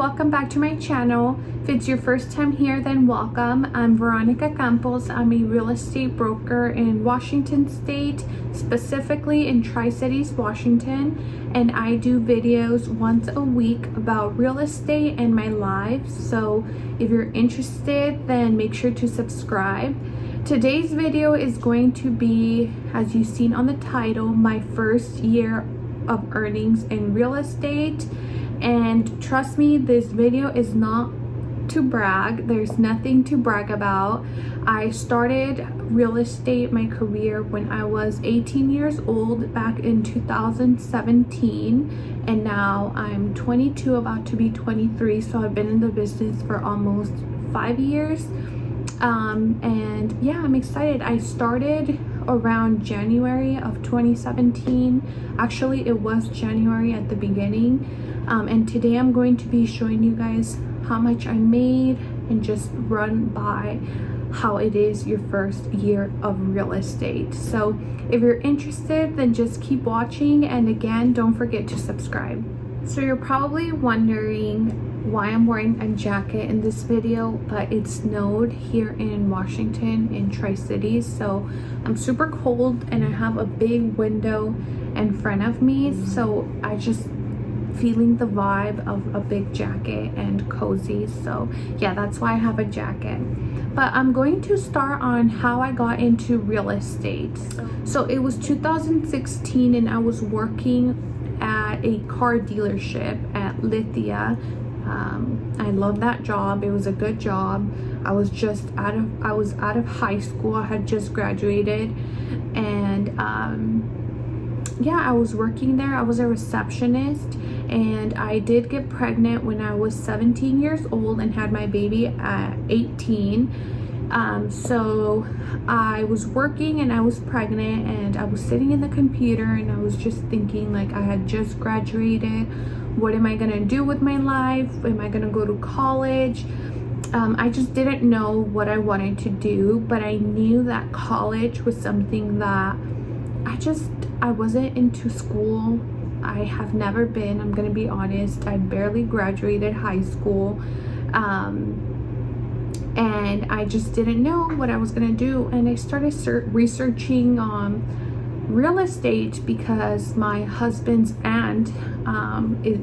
welcome back to my channel. If it's your first time here, then welcome. I'm Veronica Campos. I'm a real estate broker in Washington State, specifically in Tri-Cities, Washington, and I do videos once a week about real estate and my life. So if you're interested, then make sure to subscribe. Today's video is going to be, as you've seen on the title, my first year of earnings in real estate. And trust me, this video is not to brag. There's nothing to brag about. I started real estate, my career, when I was 18 years old back in 2017, and now I'm 22, about to be 23, so I've been in the business for almost 5 years. And yeah, I'm excited. I started around January of 2017. Actually, it was January at the beginning. And today I'm going to be showing you guys how much I made and just run by how it is your first year of real estate. So if you're interested, then just keep watching, and again, don't forget to subscribe. So you're probably wondering why I'm wearing a jacket in this video, but it snowed here in Washington in Tri-Cities, so I'm super cold and I have a big window in front of me, so I just feeling the vibe of a big jacket and cozy. So yeah, that's why I have a jacket. But I'm going to start on how I got into real estate. So it was 2016 and I was working at a car dealership at Lithia. I love that job. It was a good job. I was out of high school. I had just graduated, and yeah, I was working there. I was a receptionist, and I did get pregnant when I was 17 years old and had my baby at 18. So I was working and I was pregnant, and I was sitting in the computer and I was just thinking, like, I had just graduated. What am I gonna do with my life? Am I gonna go to college? I just didn't know what I wanted to do, but I knew that college was something that I wasn't into school. I have never been, I'm gonna be honest. I barely graduated high school. And I just didn't know what I was gonna do. And I started researching real estate because my husband's aunt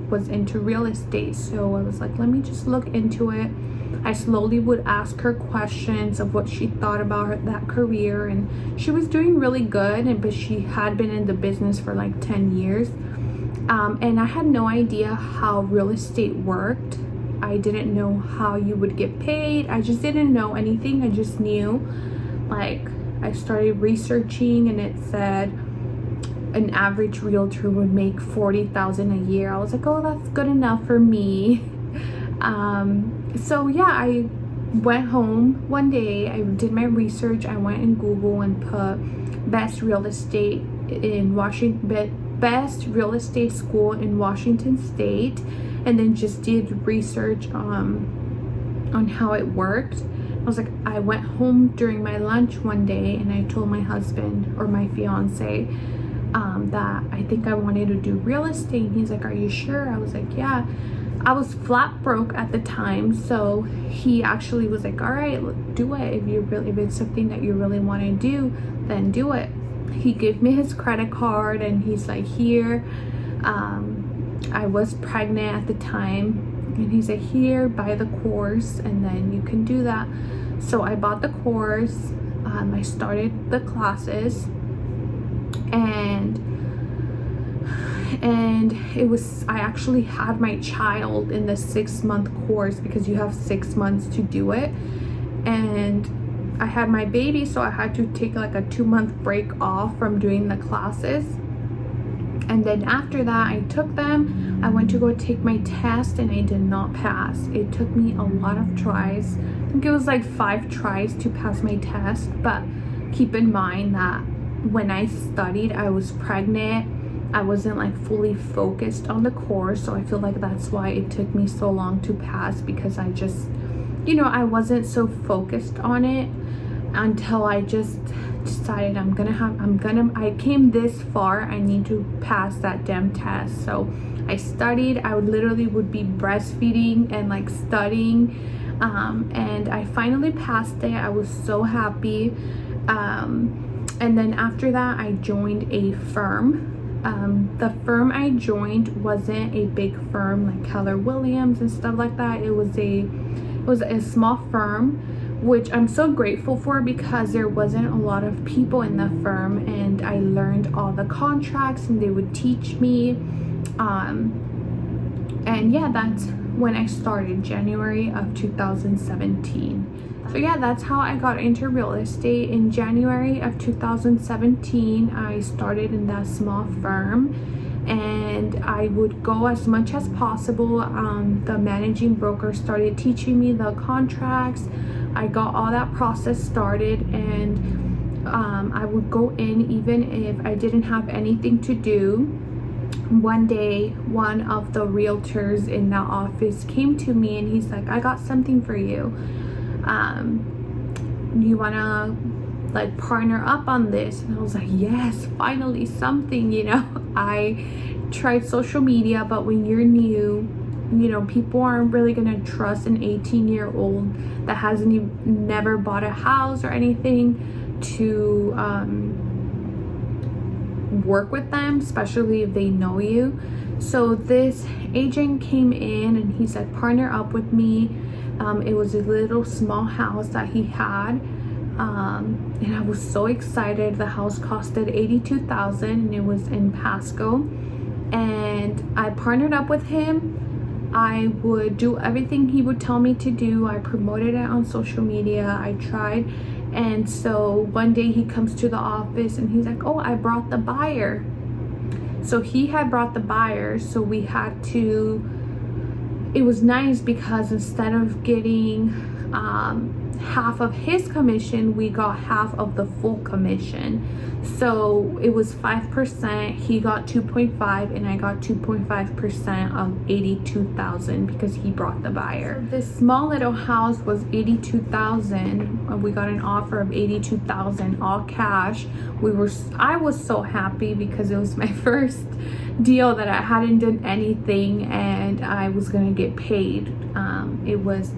was into real estate. So I was like, let me just look into it. I slowly would ask her questions of what she thought about that career, and she was doing really good, but she had been in the business for like 10 years. And I had no idea how real estate worked. I didn't know how you would get paid. I just didn't know anything. I just knew, like, I started researching and it said an average realtor would make $40,000 a year. I was like, oh, that's good enough for me. So yeah, I went home one day. I did my research. I went in Google and put best real estate in Washington, best real estate school in Washington State, and then just did research on how it worked. I was like, I went home during my lunch one day and I told my husband, or my fiance, that I think I wanted to do real estate. And he's like, are you sure? I was like, yeah. I was flat broke at the time, so he actually was like, all right, do it. If it's something that you really want to do, then do it. He gave me his credit card and he's like, here. I was pregnant at the time, and he's like, here, buy the course and then you can do that. So I bought the course. I started the classes, and it was, I actually had my child in the 6-month course because you have 6 months to do it, and I had my baby, so I had to take like a 2-month break off from doing the classes. And then after that, I took them. I went to go take my test and I did not pass. It took me a lot of tries. I think it was like 5 tries to pass my test. But keep in mind that when I studied, I was pregnant. I wasn't like fully focused on the course. So I feel like that's why it took me so long to pass, because I just, I wasn't so focused on it. until I just decided I came this far, I need to pass that damn test. So I studied. I would be breastfeeding and like studying, and I finally passed it. I was so happy. And then after that, I joined a firm. The firm I joined wasn't a big firm like Keller Williams and stuff like that. It was a small firm, which I'm so grateful for, because there wasn't a lot of people in the firm, and I learned all the contracts and they would teach me. And yeah, that's when I started, January of 2017. So yeah, that's how I got into real estate. In January of 2017, I started in that small firm, and I would go as much as possible. The managing broker started teaching me the contracts. I got all that process started, and I would go in even if I didn't have anything to do. One day, one of the realtors in the office came to me and he's like, I got something for you. You wanna like partner up on this? And I was like, yes, finally something, you know. I tried social media, but when you're new, you know, people aren't really gonna trust an 18-year-old that hasn't never bought a house or anything to work with them, especially if they know you. So this agent came in and he said, partner up with me. It was a little small house that he had, and I was so excited. The house costed $82,000 and it was in Pasco, and I partnered up with him. I would do everything he would tell me to do. I promoted it on social media. I tried. And so one day he comes to the office and he's like, oh, I brought the buyer. So he had brought the buyer, so we had to, it was nice because instead of getting half of his commission, we got half of the full commission. So it was 5%. He got 2.5 and I got 2.5% of $82,000 because he brought the buyer. So this small little house was $82,000. We got an offer of $82,000 all cash. I was so happy because it was my first deal that I hadn't done anything and I was gonna get paid.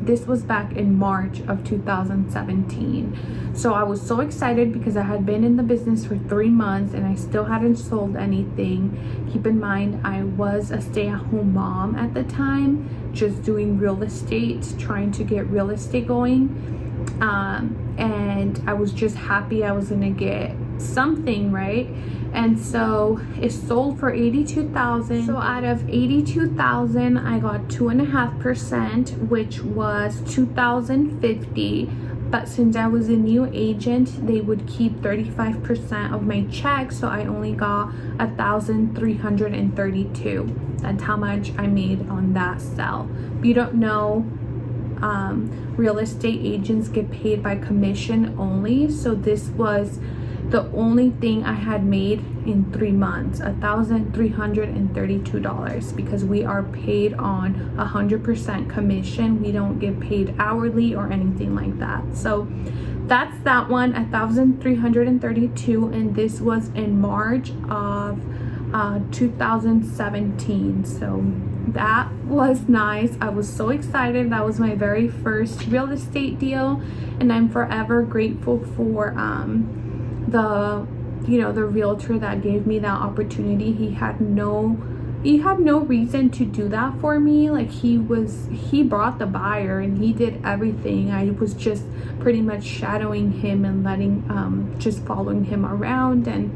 This was back in March of 2017. So I was so excited because I had been in the business for 3 months and I still hadn't sold anything. Keep in mind, I was a stay-at-home mom at the time, just doing real estate, trying to get real estate going. And I was just happy I was gonna get something, right? And so it sold for $82,000. So out of $82,000, I got 2.5%, which was $2,050. But since I was a new agent, they would keep 35% of my check, so I only got $1,332. That's how much I made on that sell. If you don't know, real estate agents get paid by commission only, so this was the only thing I had made in 3 months, $1,332, because we are paid on 100% commission. We don't get paid hourly or anything like that. So that's that one, $1,332, and this was in March of 2017. So that was nice. I was so excited. That was my very first real estate deal, and I'm forever grateful for the realtor that gave me that opportunity. He had no reason to do that for me. Like he brought the buyer and he did everything. I was just pretty much shadowing him and just following him around, and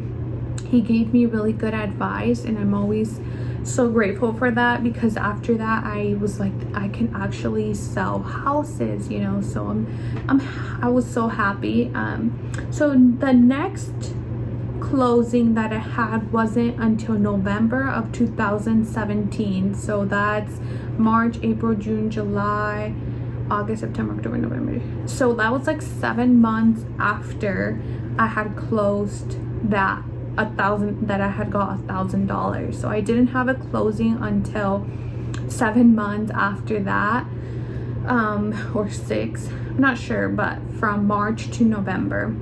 he gave me really good advice, and I'm always so grateful for that, because after that I was like, I can actually sell houses, you know. So I was so happy. So the next closing that I had wasn't until November of 2017. So that's March, April, June, July, August, September, October, November. So that was like 7 months after I had closed that I had got $1,000. So I didn't have a closing until 7 months after that. or 6, I'm not sure, but from March to November.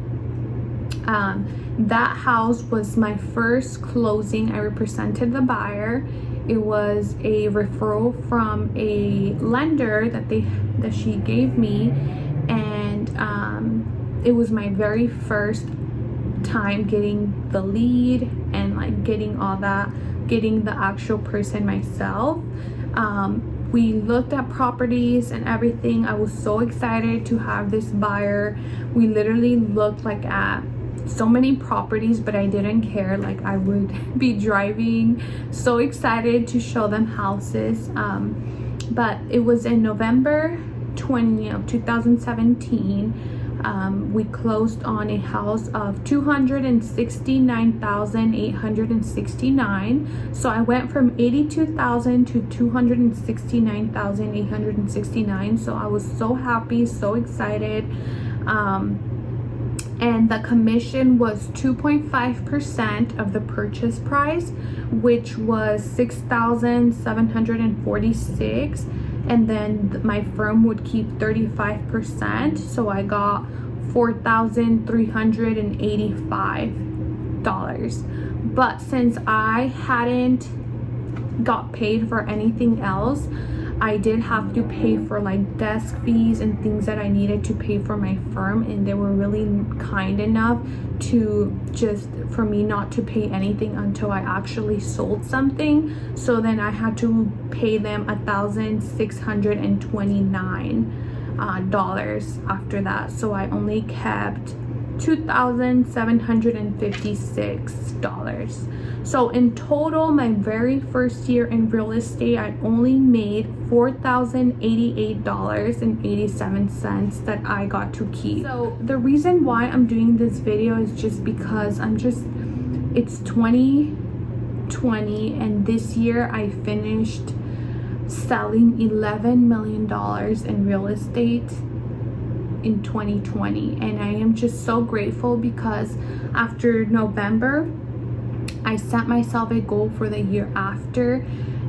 That house was my first closing. I represented the buyer. It was a referral from a lender that she gave me, and it was my very first time getting the lead and like getting all that, getting the actual person myself. We looked at properties and everything. I was so excited to have this buyer. We literally looked like at so many properties, but I didn't care. Like, I would be driving so excited to show them houses. But it was in November 20 of 2017. We closed on a house of $269,869. So I went from $82,000 to $269,869. So I was so happy, so excited. And the commission was 2.5% of the purchase price, which was $6,746. And then my firm would keep 35%, so I got $4,385. But since I hadn't got paid for anything else, I did have to pay for like desk fees and things that I needed to pay for my firm, and they were really kind enough to just for me not to pay anything until I actually sold something. So then I had to pay them $1,629 after that. So I only kept $2,756. So in total, my very first year in real estate, I only made $4,088.87 that I got to keep. So the reason why I'm doing this video is just because it's 2020, and this year I finished selling $11 million in real estate in 2020, and I am just so grateful because after November I set myself a goal for the year after,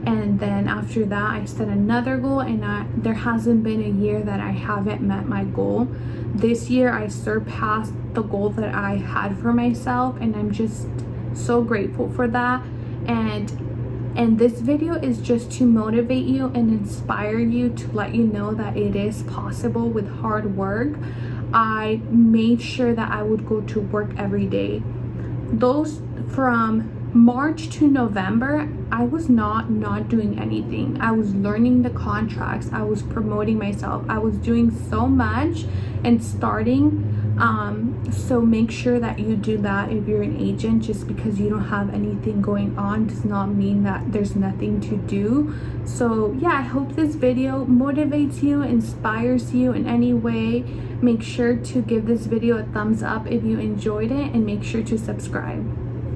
and then after that I set another goal, and there hasn't been a year that I haven't met my goal. This year I surpassed the goal that I had for myself, and I'm just so grateful for that. And this video is just to motivate you and inspire you, to let you know that it is possible with hard work. I made sure that I would go to work every day. Those from March to November, I was not doing anything. I was learning the contracts. I was promoting myself. I was doing so much and starting. So make sure that you do that if you're an agent. Just because you don't have anything going on does not mean that there's nothing to do. So yeah, I hope this video motivates you, inspires you in any way. Make sure to give this video a thumbs up if you enjoyed it, and make sure to subscribe.